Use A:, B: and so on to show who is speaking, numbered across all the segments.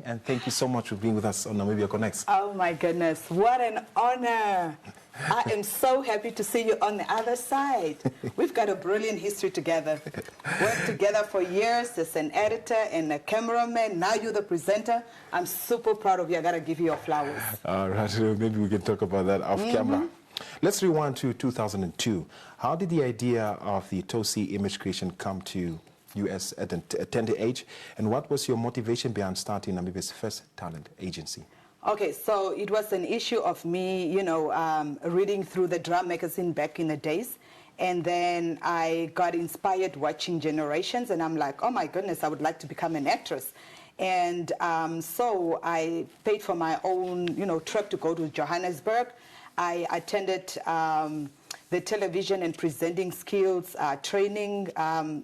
A: and thank you so much for being with us on Namibia Connects.
B: Oh my goodness, what an honor. I am so happy to see you on the other side. We've got a brilliant history together. Worked together for years as an editor and a cameraman. Now you're the presenter. I'm super proud of you. I got to give you your flowers.
A: All right, maybe we can talk about that off camera. Let's rewind to 2002. How did the idea of the Toucy Image Creation come to you at a tender age? And what was your motivation behind starting Namibia's first talent agency?
B: Okay, so it was an issue of me, reading through the drum magazine back in the days. And then I got inspired watching Generations, and I'm like, oh my goodness, I would like to become an actress. And so I paid for my own, trip to go to Johannesburg. I attended the television and presenting skills training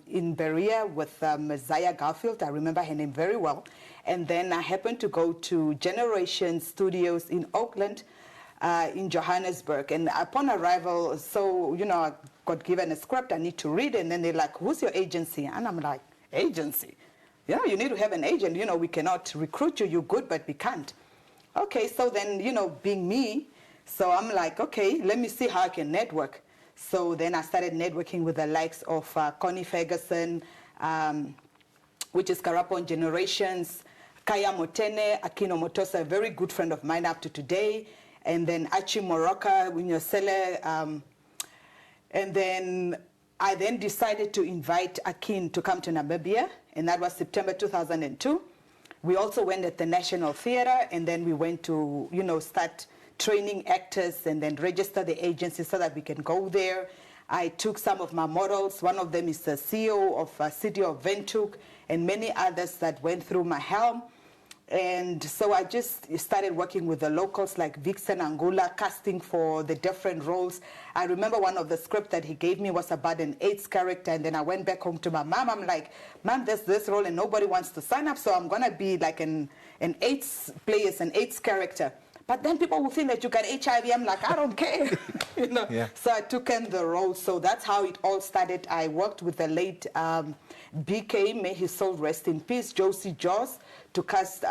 B: in Berea with Messiah Garfield. I remember her name very well. And then I happened to go to Generation Studios in Auckland, in Johannesburg. And upon arrival, so, I got given a script I need to read. And then they're like, who's your agency? And I'm like, agency? Yeah, you need to have an agent. We cannot recruit you. You're good, but we can't. Okay, so then, being me, so I'm like, okay, let me see how I can network. So then I started networking with the likes of Connie Ferguson, which is Karapon Generations, Kaya Motene, Akino Motosa, a very good friend of mine up to today, and then Achi Moroka, Winyosele, and then I then decided to invite Akin to come to Namibia, and that was September 2002. We also went at the National Theatre, and then we went to, start training actors and then register the agency so that we can go there. I took some of my models. One of them is the CEO of City of Windhoek and many others that went through my helm. And so I just started working with the locals like Vixen Angula, casting for the different roles. I remember one of the scripts that he gave me was about an AIDS character, and then I went back home to my mom. I'm like, Mom, there's this role and nobody wants to sign up, so I'm going to be like an AIDS player, an AIDS character. But then people will think that you got HIV. I'm like, I don't care. Yeah. So I took in the role. So that's how it all started. I worked with the late BK, may his soul rest in peace, Josie Jaws, to cast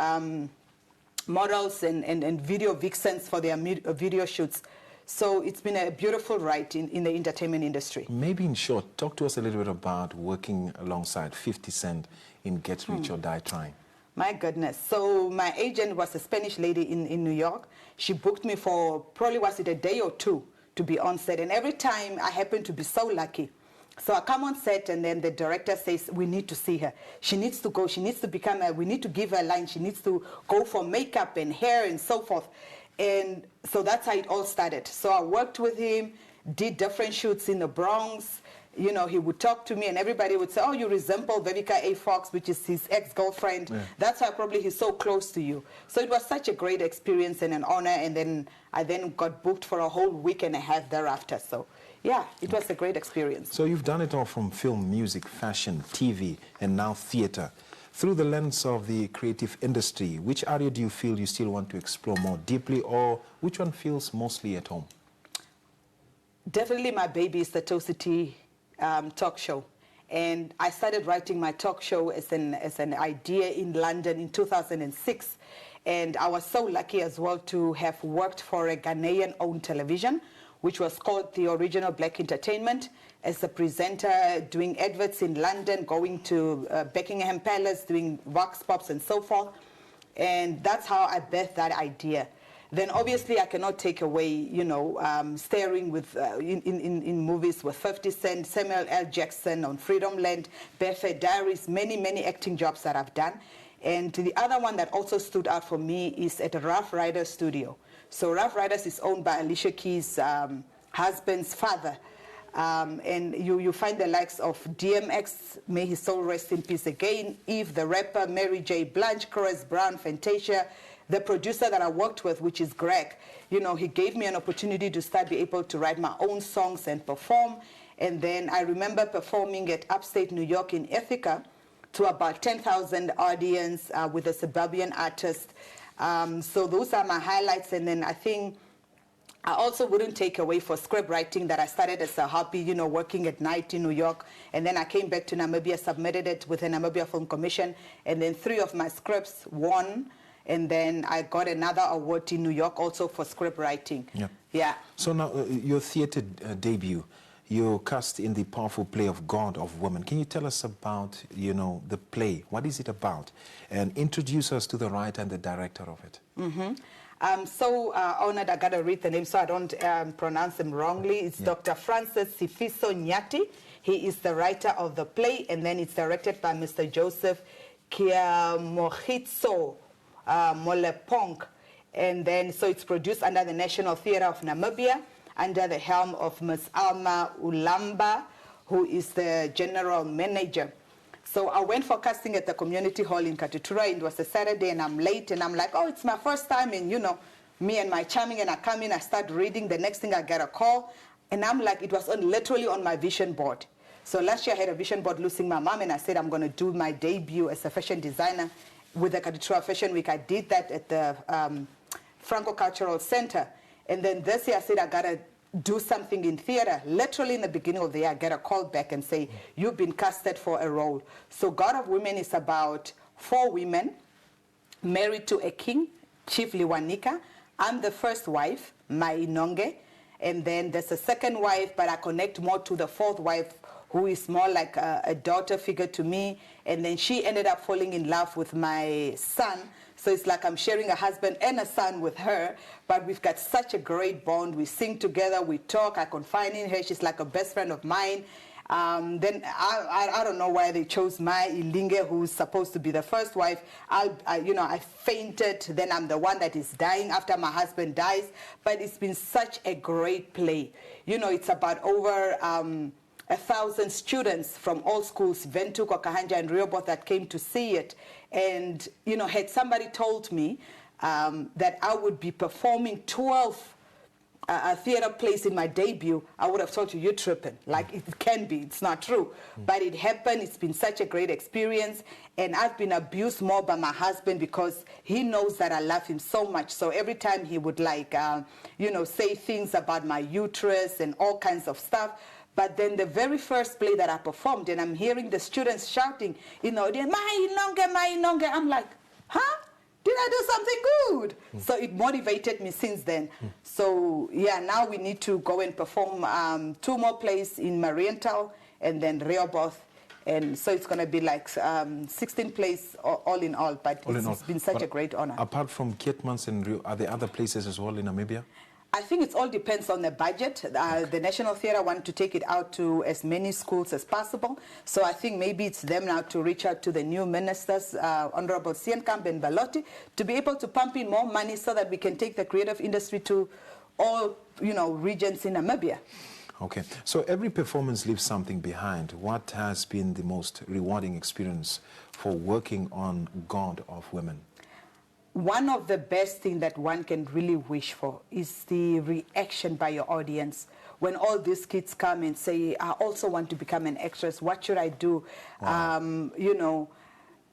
B: models and video vixens for their video shoots. So it's been a beautiful ride in the entertainment industry.
A: Maybe in short, talk to us a little bit about working alongside 50 Cent in Get Rich or Die Tryin.
B: My goodness. So my agent was a Spanish lady in New York. She booked me for probably, was it a day or two, to be on set. And every time I happened to be so lucky. So I come on set and then the director says, we need to see her. She needs to go. She needs to become we need to give her a line. She needs to go for makeup and hair and so forth. And so that's how it all started. So I worked with him, did different shoots in the Bronx. He would talk to me and everybody would say, oh, you resemble Vivica A. Fox, which is his ex-girlfriend. Yeah. That's why probably he's so close to you. So it was such a great experience and an honor. And then I got booked for a whole week and a half thereafter. So yeah, it was a great experience.
A: So you've done it all from film, music, fashion, TV, and now theater. Through the lens of the creative industry, which area do you feel you still want to explore more deeply, or which one feels mostly at home?
B: Definitely my baby is the ToucyT talk show. And I started writing my talk show as an idea in London in 2006. And I was so lucky as well to have worked for a Ghanaian-owned television, which was called The Original Black Entertainment, as a presenter, doing adverts in London, going to Buckingham Palace, doing vox pops and so forth. And that's how I birthed that idea. Then obviously I cannot take away, starring with in movies with 50 Cent, Samuel L. Jackson on Freedom Land, Barefoot Diaries, many acting jobs that I've done. And the other one that also stood out for me is at Rough Riders Studio. So Rough Riders is owned by Alicia Keys' husband's father. And you find the likes of DMX, may his soul rest in peace again, Eve the rapper, Mary J. Blige, Chris Brown, Fantasia. The producer that I worked with, which is Greg, he gave me an opportunity to be able to write my own songs and perform. And then I remember performing at upstate New York in Ithaca to about 10,000 audience with a suburban artist. So those are my highlights. And then I think I also wouldn't take away for script writing that I started as a hobby, working at night in New York. And then I came back to Namibia, submitted it with the Namibia Film Commission. And then 3 of my scripts won And then I got another award in New York also for script writing.
A: Yeah.
B: Yeah.
A: So now, your theater debut, you're cast in the powerful play of God of Women. Can you tell us about, the play? What is it about? And introduce us to the writer and the director of it.
B: I'm so honored I got to read the name so I don't pronounce them wrongly. It's Dr. Francis Sifiso Nyati. He is the writer of the play, and then it's directed by Mr. Joseph Kiamohitso Molepong. And then, so it's produced under the National Theatre of Namibia, under the helm of Ms. Alma Ulamba, who is the general manager. So I went for casting at the community hall in Die Tryin. It was a Saturday, and I'm late, and I'm like, oh, it's my first time, and me and my charming, and I come in, I start reading. The next thing I get a call, and I'm like, it was literally on my vision board. So last year I had a vision board losing my mom, and I said I'm going to do my debut as a fashion designer with the Die Tryin Fashion Week. I did that at the Franco Cultural Center. And then this year I said I got to do something in theater. Literally in the beginning of the year, I get a call back and say, you've been casted for a role. So God of Women is about 4 women married to a king, Chief Liwanika. I'm the first wife, Mai Nonge. And then there's a second wife, but I connect more to the 4th wife, who is more like a daughter figure to me. And then she ended up falling in love with my son. So it's like I'm sharing a husband and a son with her, but we've got such a great bond. We sing together, we talk, I confide in her. She's like a best friend of mine. Then I don't know why they chose Mai Ilinge, who's supposed to be the first wife. I fainted, then I'm the one that is dying after my husband dies. But it's been such a great play. It's about over 1,000 students from all schools, Ventu, Kokahanja, and Rehoboth, that came to see it. And, had somebody told me that I would be performing 12 theater plays in my debut, I would have told you, you're tripping. Like, it can be, it's not true. But it happened, it's been such a great experience. And I've been abused more by my husband because he knows that I love him so much. So every time he would say things about my uterus and all kinds of stuff. But then the very first play that I performed, and I'm hearing the students shouting in the audience, Mai Nonge. I'm like, huh? Did I do something good? So it motivated me since then. So yeah, now we need to go and perform 2 more plays in Marienthal and then Rehoboth. And so it's going to be like 16 plays all in all. But it's been such a great honor.
A: Apart from Keetmans and Rio, are there other places as well in Namibia?
B: I think it all depends on the budget. The National Theatre want to take it out to as many schools as possible. So I think maybe it's them now to reach out to the new ministers, Honorable Sienkamp and Balotti, to be able to pump in more money so that we can take the creative industry to all, regions in Namibia.
A: Okay. So every performance leaves something behind. What has been the most rewarding experience for working on God of Women?
B: One of the best things that one can really wish for is the reaction by your audience. When all these kids come and say, I also want to become an actress, what should I do? Wow.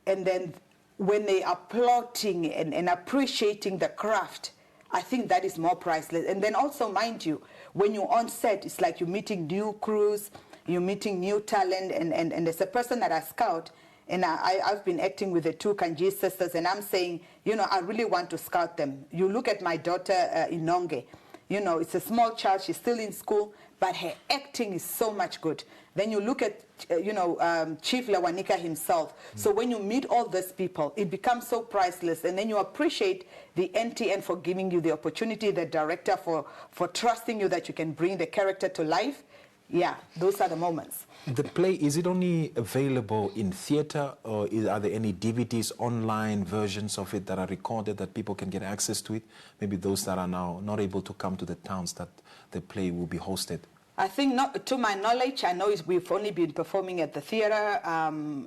B: And then when they are applauding and appreciating the craft, I think that is more priceless. And then also, mind you, when you're on set, it's like you're meeting new crews, you're meeting new talent, and there's a person that I scout. And I've been acting with the 2 Kanji sisters, and I'm saying, I really want to scout them. You look at my daughter, Inonge. It's a small child. She's still in school, but her acting is so much good. Then you look at, Chief Lewanika himself. So when you meet all these people, it becomes so priceless. And then you appreciate the NTN for giving you the opportunity, the director for trusting you that you can bring the character to life. Yeah, those are the moments.
A: The play, is it only available in theater, or are there any DVDs, online versions of it that are recorded that people can get access to it? Maybe those that are now not able to come to the towns that the play will be hosted.
B: I think, not, to my knowledge, I know we've only been performing at the theater.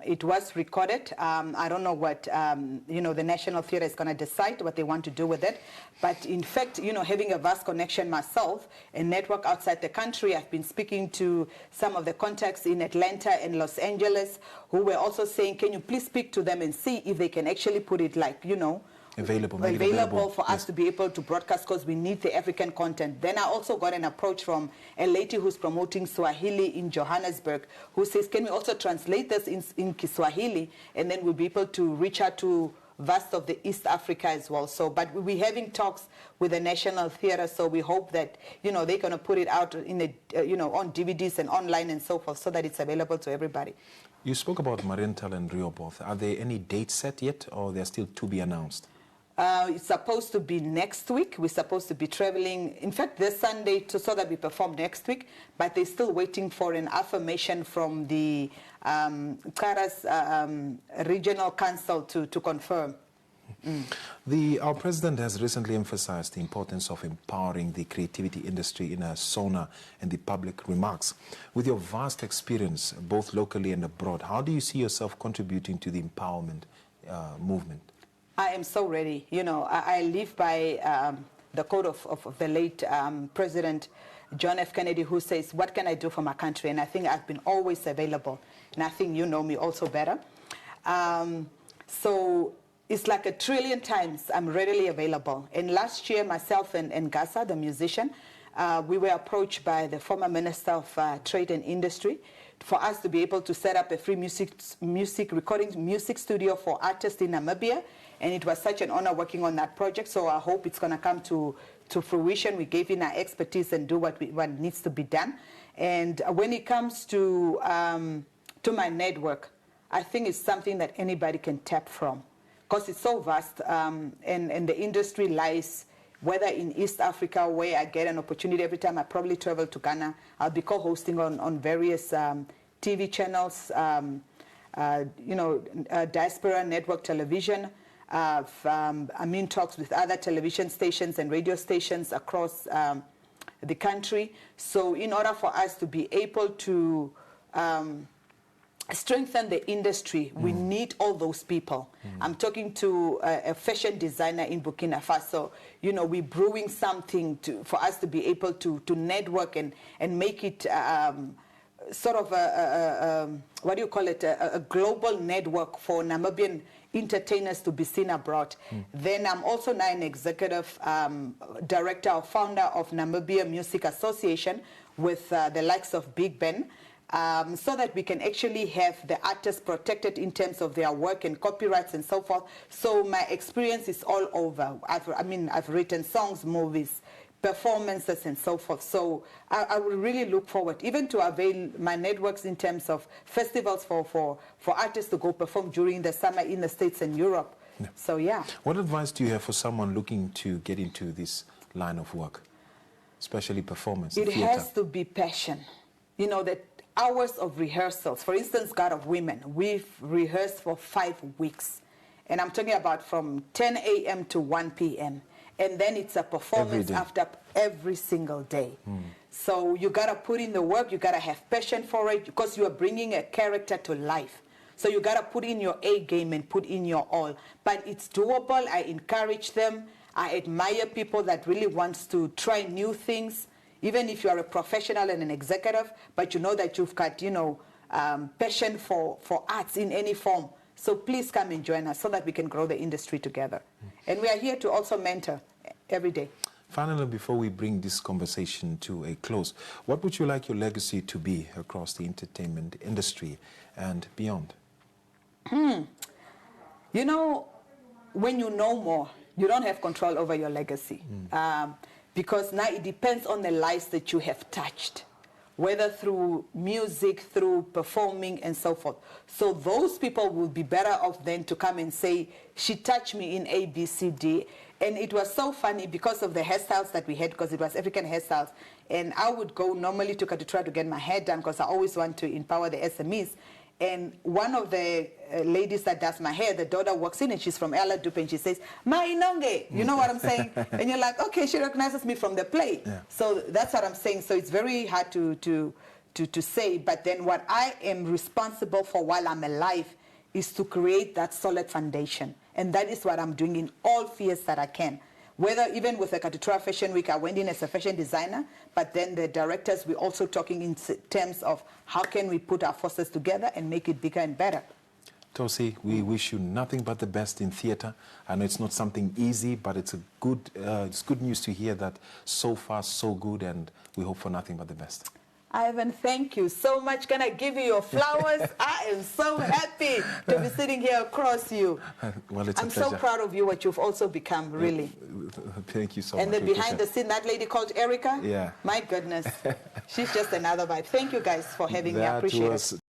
B: It was recorded. I don't know what, the National Theatre is going to decide what they want to do with it. But in fact, having a vast connection myself, a network outside the country, I've been speaking to some of the contacts in Atlanta and Los Angeles who were also saying, can you please speak to them and see if they can actually put it available for us to be able to broadcast, because we need the African content. Then I also got an approach from a lady who's promoting Swahili in Johannesburg, who says, can we also translate this in Kiswahili, and then we'll be able to reach out to vast of the East Africa as well. So, but we're having talks with the National Theatre, so we hope that, you know, they're going to put it out in the, you know, on DVDs and online and so forth, so that it's available to everybody.
A: You spoke about Marienthal and Rehoboth. Are there any dates set yet, or they're still to be announced?
B: It's supposed to be next week. We're supposed to be traveling, in fact, this Sunday, so that we perform next week. But they're still waiting for an affirmation from the Kara's regional council to confirm.
A: Our president has recently emphasized the importance of empowering the creativity industry in her SONA and the public remarks. With your vast experience, both locally and abroad, how do you see yourself contributing to the empowerment movement?
B: I am so ready. You know, I live by the code of the late President John F. Kennedy, who says, what can I do for my country? And I think I've been always available. And I think you know me also better. So it's like 1 trillion times I'm readily available. And last year, myself and Gasa, the musician, we were approached by the former Minister of Trade and Industry for us to be able to set up a free music studio for artists in Namibia. And it was such an honor working on that project. So I hope it's going to come to fruition. We gave in our expertise and do what needs to be done. And when it comes to my network, I think it's something that anybody can tap from, because it's so vast, and the industry lies, whether in East Africa, where I get an opportunity every time I probably travel to Ghana. I'll be co-hosting on various TV channels, you know, diaspora network television. I'm in talks with other television stations and radio stations across the country. So in order for us to be able to strengthen the industry, we need all those people. I'm talking to a fashion designer in Burkina Faso. You know, we're brewing something for us to be able to network and make it sort of what do you call it, a global network for Namibian entertainers to be seen abroad. Then I'm also now an executive director or founder of Namibia Music Association with the likes of Big Ben, so that we can actually have the artists protected in terms of their work and copyrights and so forth. So my experience is all over. I've written songs, movies, performances and so forth. So I will really look forward even to avail my networks in terms of festivals for artists to go perform during the summer in the States and Europe. Yeah. So yeah.
A: What advice do you have for someone looking to get into this line of work, especially performance?
B: It has to be passion. You know, that hours of rehearsals. For instance, God of Women, we've rehearsed for 5 weeks. And I'm talking about from 10 a.m. to 1 p.m. And then it's a performance after every single day. So you got to put in the work, you got to have passion for it, because you are bringing a character to life. So you got to put in your A game and put in your all. But it's doable. I encourage them. I admire people that really wants to try new things, even if you are a professional and an executive, but you know that you've got, you know, passion for arts in any form. So please come and join us so that we can grow the industry together. And we are here to also mentor every day.
A: Finally, before we bring this conversation to a close, what would you like your legacy to be across the entertainment industry and beyond?
B: You know, when you know more, you don't have control over your legacy. Because now it depends on the lives that you have touched, whether through music, through performing, and so forth. So those people will be better off then to come and say, she touched me in A, B, C, D. And it was so funny because of the hairstyles that we had, because it was African hairstyles. And I would go normally to try to get my hair done, because I always want to empower the SMEs. And one of the ladies that does my hair, the daughter walks in and she's from Ella Dupe and she says, Ma Inonge, you know what I'm saying? And you're like, okay, she recognizes me from the play. Yeah. So that's what I'm saying. So it's very hard to say. But then what I am responsible for while I'm alive is to create that solid foundation. And that is what I'm doing in all fields that I can. Whether even with the Katutura Fashion Week, I went in as a fashion designer, but then the directors, we're also talking in terms of how can we put our forces together and make it bigger and better.
A: Toucy, we wish you nothing but the best in theatre. I know it's not something easy, but it's good news to hear that so far so good, and we hope for nothing but the best.
B: Ivan, thank you so much. Can I give you your flowers? I am so happy to be sitting here across you.
A: Well, it's
B: I'm
A: a pleasure.
B: so proud of you, what you've also become, really.
A: Thank you so much.
B: And then behind the scene, that lady called Erica.
A: Yeah.
B: My goodness. She's just another vibe. Thank you guys for having me. I appreciate it.